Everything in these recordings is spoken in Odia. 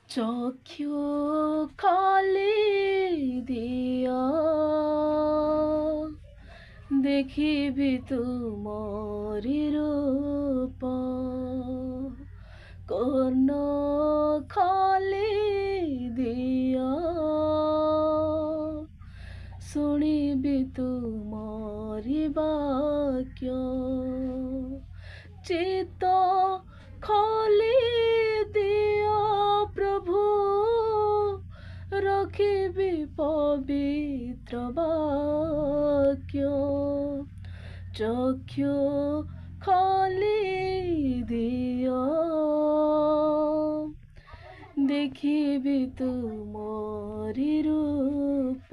ଚକ୍ଷୁ ଖୋଲି ଦିଅ, ଦେଖିବି ତୁମରି ରୂପ। କର୍ଣ୍ଣ ଖୋଲି ଦିଅ, ଶୁଣିବି ତୁମରି ବାକ୍ୟ। ଚିତ୍ତ ଖୋଲି ଦିଅ ପ୍ରଭୁ, ରଖିବି ପବିତ୍ର ବାକ୍ୟ। ଚକ୍ଷୁ ଖୋଲି ଦିଅ, ଦେଖିବି ତୁମରି ରୂପ।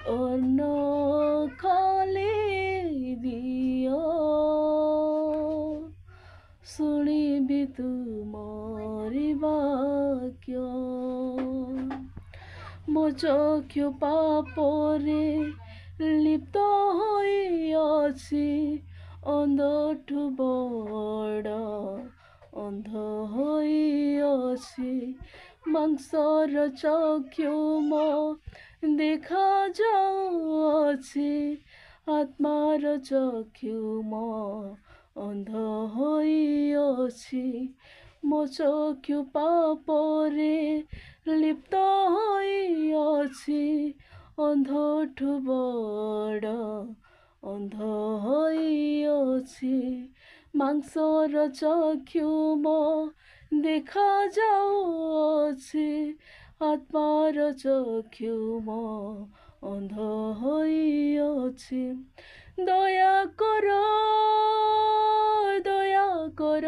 କର୍ଣ୍ଣ ଖୋଲି ଦିଅ, ଶୁଣିବି ତୁମରି ବାକ୍ୟ। ମୋ ଚକ୍ଷୁ ପାପରେ ଲିପ୍ତ ହୋଇଅଛି, ଅନ୍ଧଠୁ ବଡ଼ ଅନ୍ଧ ହୋଇଅଛି। ମାଂସର ଚକ୍ଷୁ ମୋ ଦେଖାଯାଉଅଛି, ଆତ୍ମାର ଚକ୍ଷୁ ମୋ ଅନ୍ଧ ହୋଇଅଛି। ମୋ ଚକ୍ଷୁ ପାପରେ ଲିପ୍ତ ହୋଇଅଛି, ଅନ୍ଧଠୁ ବଡ଼ ଅନ୍ଧ ହୋଇଅଛି। ମାଂସର ଚକ୍ଷୁ ମୋ ଦେଖାଯାଉଅଛି, ଆତ୍ମାର ଚକ୍ଷୁ ମୋ ଅନ୍ଧ ହୋଇଅଛି। ଦୟା କର, ଦୟା କର,